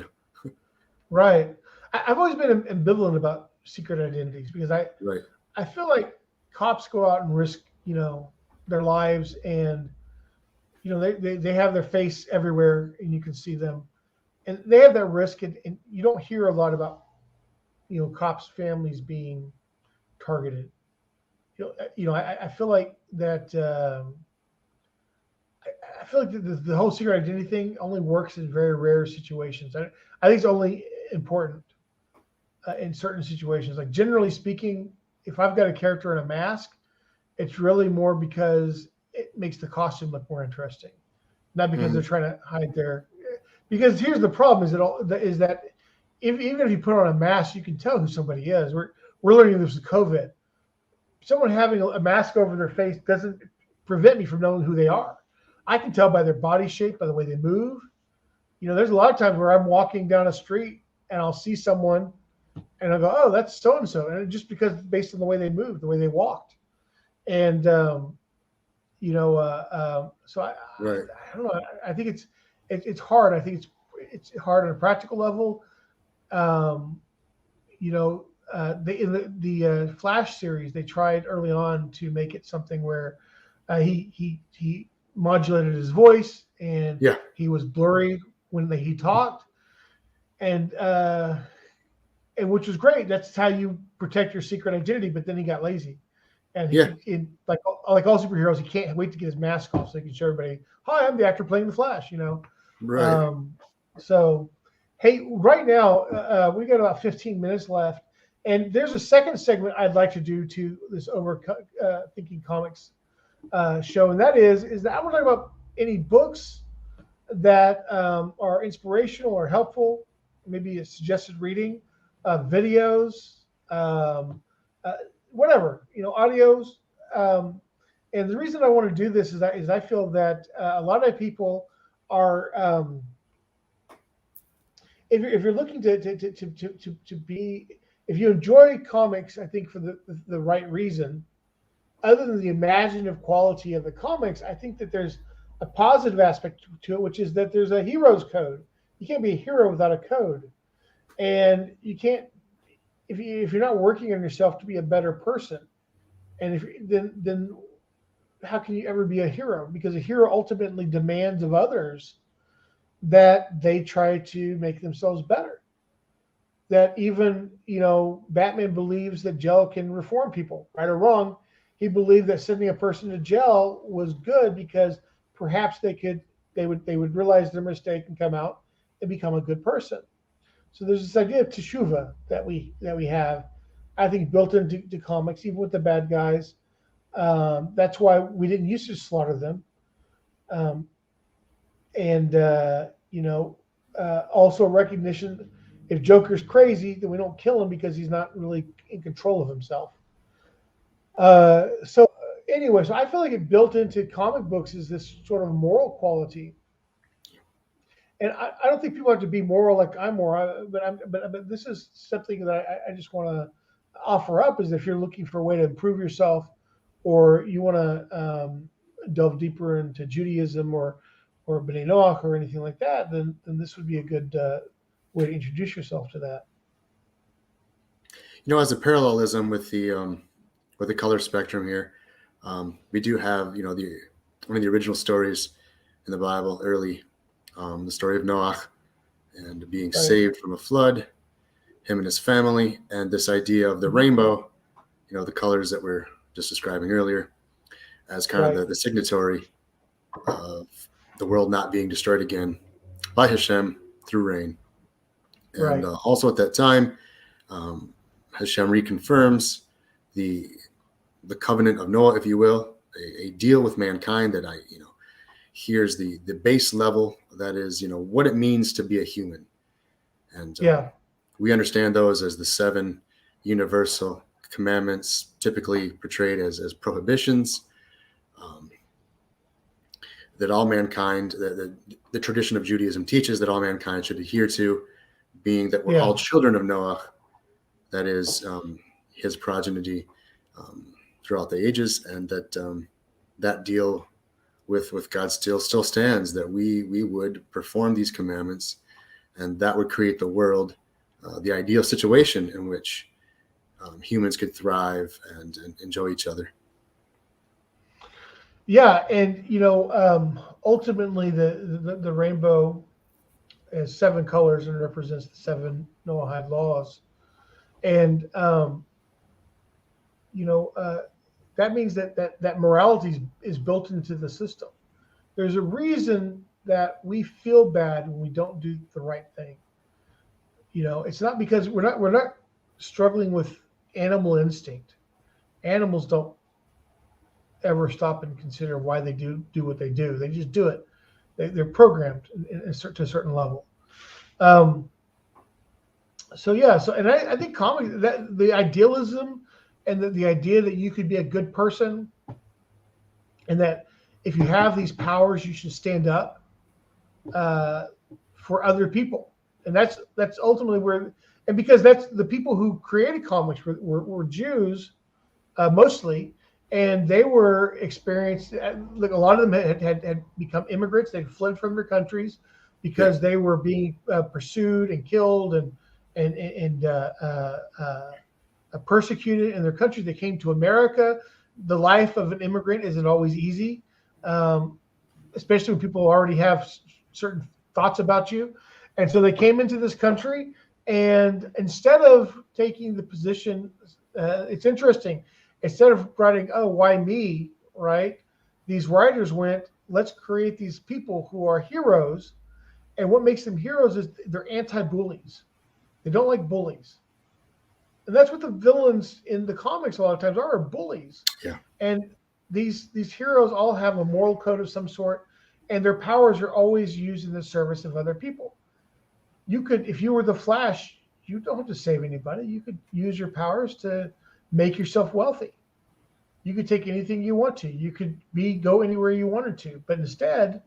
Right. I've always been ambivalent about secret identities, because I feel like cops go out and risk their lives, and they have their face everywhere and you can see them, and they have that risk, and you don't hear a lot about cops' families being targeted. I feel like that I feel like the whole secret identity thing only works in very rare situations. I think it's only important in certain situations. Like generally speaking, if I've got a character in a mask, it's really more because it makes the costume look more interesting, not because they're trying to hide their. Because here's the problem: is that even if you put on a mask, you can tell who somebody is. We're learning this with COVID. Someone having a mask over their face doesn't prevent me from knowing who they are. I can tell by their body shape, by the way they move. There's a lot of times where I'm walking down a street and I'll see someone, and I'll go, "Oh, that's so and so," and just because based on the way they moved, the way they walked. And so I don't know. I think it's hard. I think it's hard on a practical level. In the Flash series, they tried early on to make it something where he modulated his voice, and he was blurry when he talked, and which was great. That's how you protect your secret identity. But then he got lazy. And like all superheroes, he can't wait to get his mask off so he can show everybody, "Hi, I'm the actor playing the Flash." Right. So, hey, right now we got about 15 minutes left, and there's a second segment I'd like to do to this Overthinking Comics show, and that is that I want to talk about any books that are inspirational or helpful, maybe a suggested reading videos, um, uh, whatever, audios. Um, and the reason I want to do this is I feel that a lot of people are, if you're looking to be, if you enjoy comics, I think for the right reason, other than the imaginative quality of the comics, I think that there's a positive aspect to it, which is that there's a hero's code. You can't be a hero without a code, and you can't if you're not working on yourself to be a better person, and if then how can you ever be a hero? Because a hero ultimately demands of others that they try to make themselves better. That even Batman believes that jail can reform people, right or wrong. He believed that sending a person to jail was good because perhaps they would realize their mistake and come out and become a good person. So there's this idea of teshuva that we have, I think, built into comics, even with the bad guys. That's why we didn't used to slaughter them, um, and also recognition. If Joker's crazy, then we don't kill him because he's not really in control of himself. So anyway, so I feel like it built into comic books is this sort of moral quality. And I don't think people have to be moral like I'm moral, but this is something that I just want to offer up is if you're looking for a way to improve yourself, or you want to delve deeper into Judaism or B'nai Noach or anything like that, then this would be a good way to introduce yourself to that. As a parallelism with the color spectrum here, we do have one of the original stories in the Bible, early, the story of Noah and being Right. saved from a flood, him and his family, and this idea of the rainbow, the colors that we're just describing earlier, as kind Right. of the signatory of the world not being destroyed again by Hashem through rain. And Right. Also at that time, Hashem reconfirms the covenant of Noah, if you will, a deal with mankind that here's the base level, that is, what it means to be a human. And Yeah. we understand those as the 7 universal commandments, typically portrayed as prohibitions, that all mankind, the tradition of Judaism teaches that all mankind should adhere to, being that we're all children of Noah, that is his progeny throughout the ages, and that deal with God still stands, that we would perform these commandments, and that would create the world, the ideal situation in which humans could thrive and enjoy each other. Yeah, and ultimately the rainbow has 7 colors and represents the 7 Noahide laws, and that means that morality is built into the system. There's a reason that we feel bad when we don't do the right thing. It's not because we're not struggling with animal instinct. Animals don't ever stop and consider why they do what they do. They just do it. They're programmed to a certain level. So I think comics, that the idealism and the idea that you could be a good person, and that if you have these powers, you should stand up for other people, and that's ultimately where, and because that's the people who created comics were Jews mostly, and they were experienced. Like a lot of them had become immigrants. They'd fled from their countries because they were being pursued and killed and persecuted in their country. They came to America. The life of an immigrant isn't always easy, especially when people already have certain thoughts about you. And so they came into this country, and instead of taking the position, it's interesting, instead of writing, oh, why me, right? These writers went, let's create these people who are heroes. And what makes them heroes is they're anti-bullies. They don't like bullies. And that's what the villains in the comics a lot of times are bullies. Yeah. And these heroes all have a moral code of some sort, and their powers are always used in the service of other people. You could, if you were the Flash, you don't have to save anybody. You could use your powers to make yourself wealthy. You could take anything you want to. You could go anywhere you wanted to. But instead,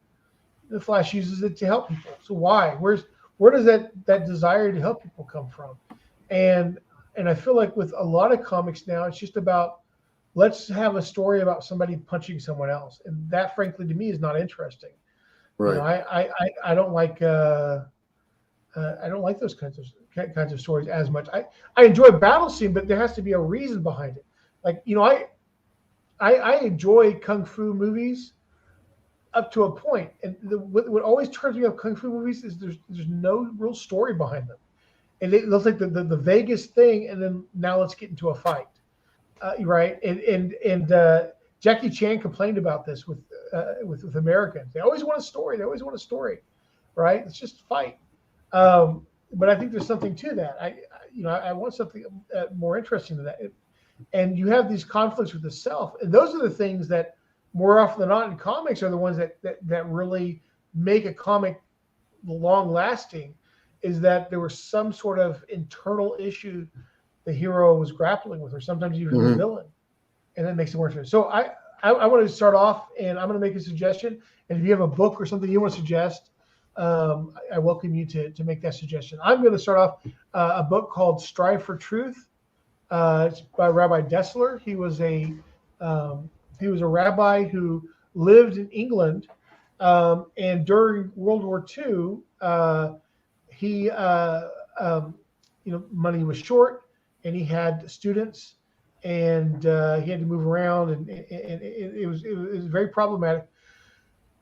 the Flash uses it to help people. So why? Where does that desire to help people come from? And I feel like with a lot of comics now, it's just about, let's have a story about somebody punching someone else, and that, frankly, to me, is not interesting. Right. You know, I don't like those kinds of stories as much. I enjoy battle scene, but there has to be a reason behind it. Like, you know, I enjoy kung fu movies up to a point, and what always turns me off kung fu movies is there's no real story behind them, and it looks like the vaguest thing, and then now let's get into a fight. Right, and Jackie Chan complained about this with Americans. They always want a story. They always want a story, right? Let's just fight. But I think there's something to that. I want something more interesting than that. And you have these conflicts with the self, and those are the things that more often than not in comics are the ones that really make a comic long lasting. Is that there was some sort of internal issue the hero was grappling with, or sometimes even the villain, and that makes it more interesting. So I want to start off, and I'm going to make a suggestion. And if you have a book or something you want to suggest, I welcome you to make that suggestion. I'm going to start off a book called Strive for Truth. It's by Rabbi Dessler. He was a rabbi who lived in England, and during World War II, he money was short. And he had students, and he had to move around, and it was very problematic.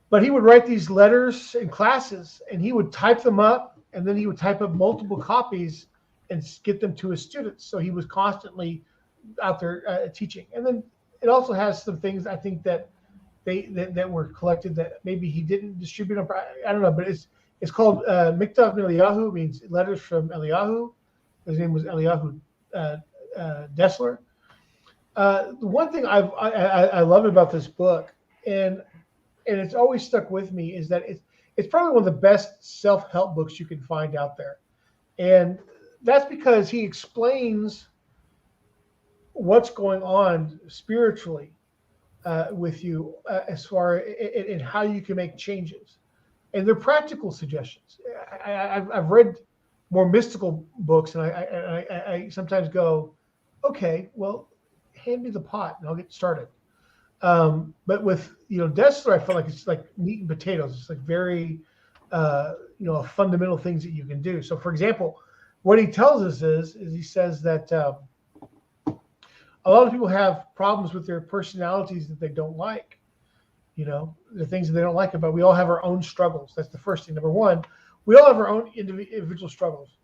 But he would write these letters in classes, and he would type them up, and then he would type up multiple copies and get them to his students. So he was constantly out there teaching. And then it also has some things I think that were collected that maybe he didn't distribute them. I don't know, but it's called Miktav Eliyahu, means letters from Eliyahu. His name was Eliyahu Dessler. The one thing I love about this book, and it's always stuck with me, is that it's probably one of the best self-help books you can find out there, and that's because he explains what's going on spiritually with you as far in how you can make changes, and they're practical suggestions. I've read more mystical books, and I sometimes go, okay, well, hand me the pot and I'll get started. But with Dessler, I feel like it's like meat and potatoes. It's like very fundamental things that you can do. So, for example, what he tells us is he says that a lot of people have problems with their personalities that they don't like. The things that they don't like about. We all have our own struggles. That's the first thing. Number one. We all have our own individual struggles.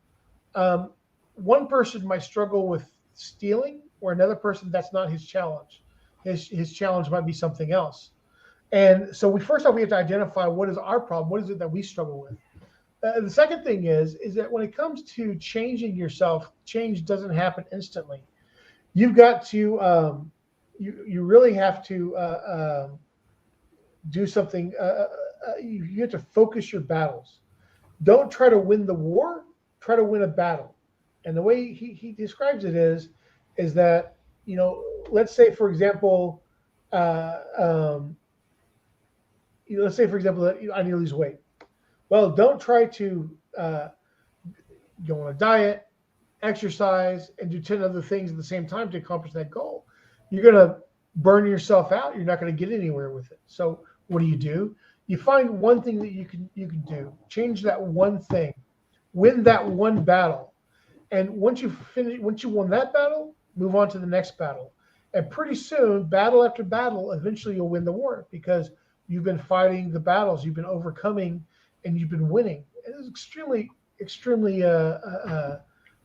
One person might struggle with stealing, or another person, that's not his challenge. His challenge might be something else. And so we have to identify what is our problem. What is it that we struggle with? The second thing is that when it comes to changing yourself, change doesn't happen instantly. You've got to you really have to do something. You have to focus your battles. Don't try to win the war, try to win a battle. And the way he describes it is that, let's say, for example, let's say, for example, that I need to lose weight. Well, don't try to go on a diet, exercise, and do 10 other things at the same time to accomplish that goal. You're going to burn yourself out. You're not going to get anywhere with it. So what do? You find one thing that you can do. Change that one thing. Win that one battle. And once you won that battle, move on to the next battle. And pretty soon, battle after battle, eventually you'll win the war, because you've been fighting the battles, you've been overcoming, and you've been winning. It's extremely, extremely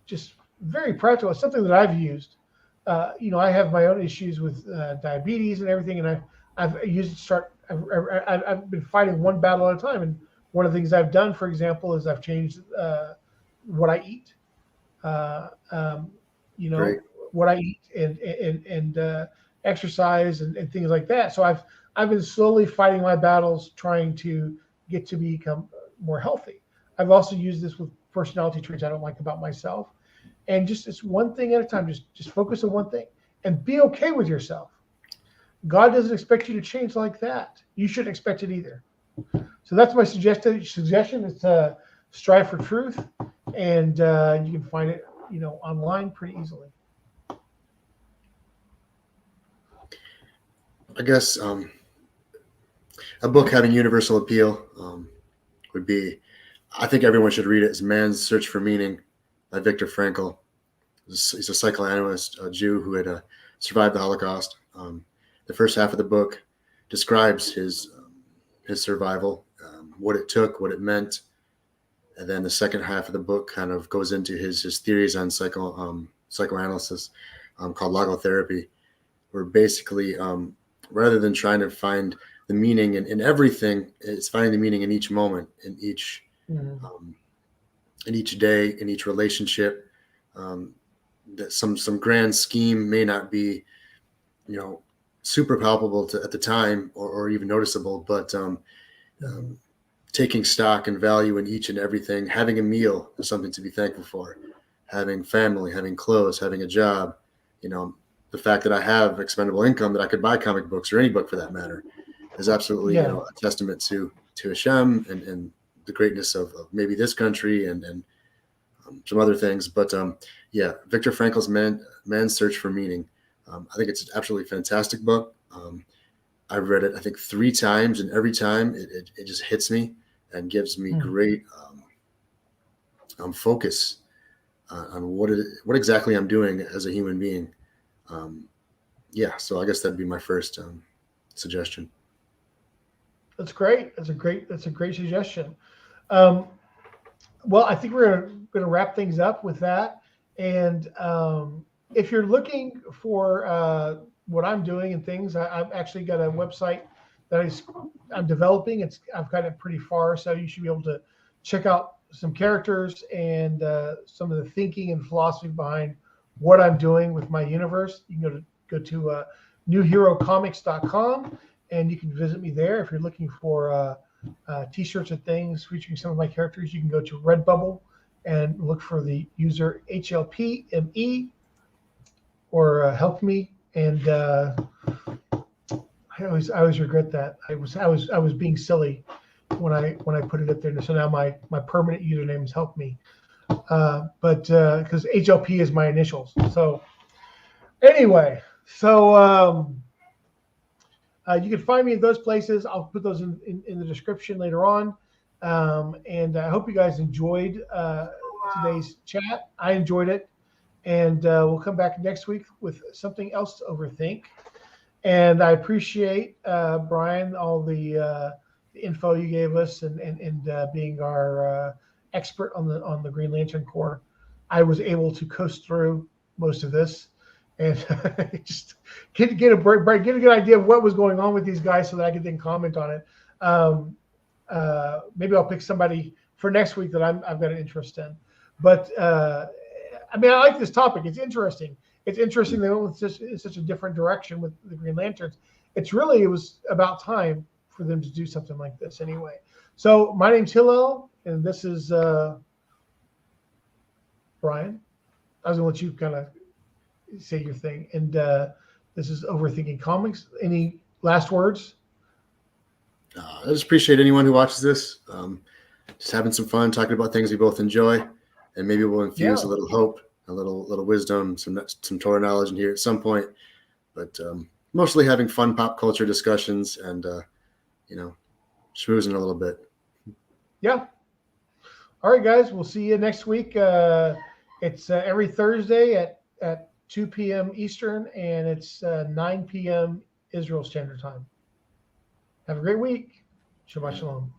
just very practical. It's something that I've used. I have my own issues with diabetes and everything, and I've used it to start. I've been fighting one battle at a time, and one of the things I've done, for example, is I've changed what I eat. Great. What I eat and exercise and things like that. So I've been slowly fighting my battles, trying to get to become more healthy. I've also used this with personality traits I don't like about myself, and just it's one thing at a time. Just focus on one thing and be okay with yourself. God doesn't expect you to change like that. You shouldn't expect it either. So that's my suggestion is to strive for truth, and you can find it, online pretty easily. I guess a book having universal appeal would be, I think everyone should read it, is Man's Search for Meaning by Viktor Frankel. He's a psychoanalyst, a Jew who had survived the Holocaust. The first half of the book describes his survival, what it took, what it meant. And then the second half of the book kind of goes into his theories on psychoanalysis called Logotherapy, where basically rather than trying to find the meaning in everything, it's finding the meaning in each moment, in each day, in each relationship. That some grand scheme may not be, super palpable at the time or even noticeable, but taking stock and value in each and everything, having a meal is something to be thankful for, having family, having clothes, having a job, the fact that I have expendable income that I could buy comic books or any book for that matter is absolutely, a testament to Hashem and the greatness of maybe this country and some other things. But Viktor Frankl's Man's Search for Meaning. I think it's an absolutely fantastic book. I've read it, I think, 3 times, and every time it just hits me and gives me great focus on what exactly I'm doing as a human being. So I guess that'd be my first suggestion. That's great. That's a great suggestion. Well, I think we're going to wrap things up with that. And if you're looking for what I'm doing and things, I've actually got a website that I'm developing. I've got it pretty far, so you should be able to check out some characters and some of the thinking and philosophy behind what I'm doing with my universe. You can go to newherocomics.com, and you can visit me there. If you're looking for t-shirts and things featuring some of my characters, you can go to Redbubble and look for the user HLPME or Help Me. And I always regret that. I was being silly when I put it up there. So now my permanent username is Help Me. But because HLP is my initials. So anyway, you can find me in those places. I'll put those in the description later on. And I hope you guys enjoyed today's chat. I enjoyed it. And we'll come back next week with something else to overthink. And I appreciate, Brian, all the info you gave us and being our expert on the Green Lantern Corps. I was able to coast through most of this and just get a good idea of what was going on with these guys so that I could then comment on it. Maybe I'll pick somebody for next week that I've got an interest in. But I like this topic. It's interesting. It's interesting they went in such a different direction with the Green Lanterns. It was about time for them to do something like this anyway. So my name's Hillel, and this is Brian. I was going to let you kind of say your thing. And this is Overthinking Comics. Any last words? I just appreciate anyone who watches this. Just having some fun, talking about things we both enjoy, and maybe we'll infuse a little hope, a little wisdom, some Torah knowledge in here at some point. But mostly having fun pop culture discussions and schmoozing a little bit. Yeah. All right, guys. We'll see you next week. It's every Thursday at 2 p.m. Eastern, and it's 9 p.m. Israel Standard Time. Have a great week. Shabbat Shalom.